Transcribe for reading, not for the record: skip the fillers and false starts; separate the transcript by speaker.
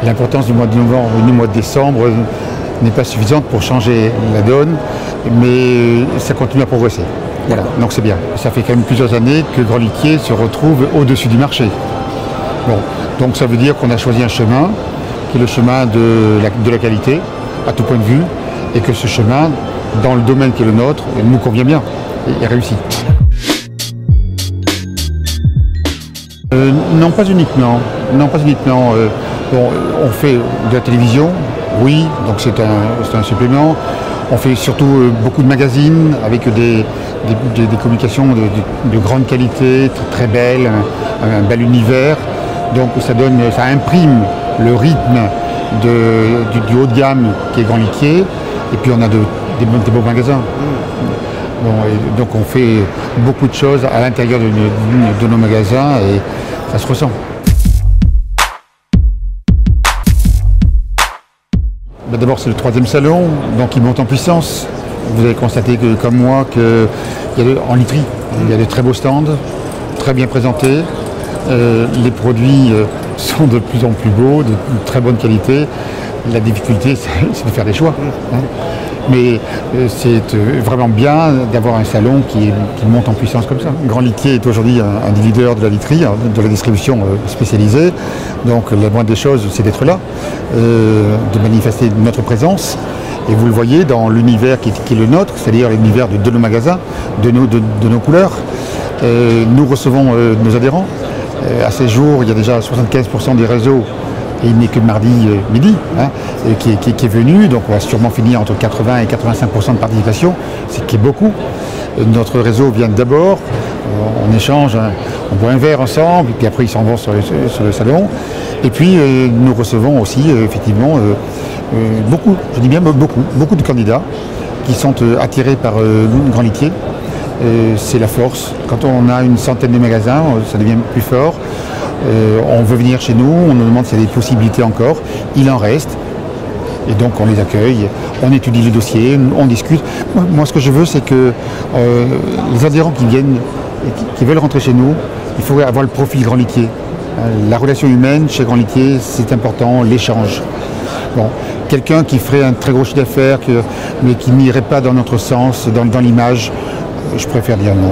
Speaker 1: L'importance du mois de novembre ou du mois de décembre n'est pas suffisante pour changer la donne, mais ça continue à progresser. Voilà, donc c'est bien. Ça fait quand même plusieurs années que Grand Litier se retrouve au-dessus du marché. Bon, donc ça veut dire qu'on a choisi un chemin qui est le chemin de la qualité, à tout point de vue, et que ce chemin, dans le domaine qui est le nôtre, nous convient bien et réussit. Non, pas uniquement. Non, pas uniquement. Bon, on fait de la télévision, oui, donc c'est un supplément. On fait surtout beaucoup de magazines avec des communications de grande qualité, très belles, un bel univers. Donc ça imprime le rythme du haut de gamme qui est Grand Litier. Et puis on a des beaux magasins. Bon, donc on fait beaucoup de choses à l'intérieur de nos magasins et ça se ressent. D'abord c'est le 3e salon, donc il monte en puissance. Vous avez constaté comme moi qu'en literie, il y a de très beaux stands, très bien présentés. Les produits sont de plus en plus beaux, de très bonne qualité. La difficulté, c'est de faire des choix. Hein. Mais c'est vraiment bien d'avoir un salon qui monte en puissance comme ça. Grand Litier est aujourd'hui un des leaders de la literie, de la distribution spécialisée. Donc la moindre des choses, c'est d'être là, de manifester notre présence. Et vous le voyez dans l'univers qui est le nôtre, c'est-à-dire l'univers de nos magasins, de nos couleurs. Nous recevons nos adhérents. À ces jours, il y a déjà 75% des réseaux, et il n'est que mardi midi, hein, qui est venu, donc on va sûrement finir entre 80 et 85% de participation, ce qui est beaucoup. Notre réseau vient d'abord, on échange, on boit un verre ensemble, et puis après ils s'en vont sur le salon. Et puis nous recevons aussi effectivement beaucoup, je dis bien beaucoup de candidats qui sont attirés par Grand Litier. C'est la force. Quand on a une centaine de magasins, ça devient plus fort. On veut venir chez nous, on nous demande s'il y a des possibilités encore. Il en reste. Et donc on les accueille, on étudie les dossiers, on discute. Moi ce que je veux, c'est que les adhérents qui viennent, qui veulent rentrer chez nous, il faut avoir le profil Grand Litier. La relation humaine chez Grand Litier, c'est important, l'échange. Bon, quelqu'un qui ferait un très gros chiffre d'affaires, mais qui n'irait pas dans notre sens, dans l'image, je préfère dire non.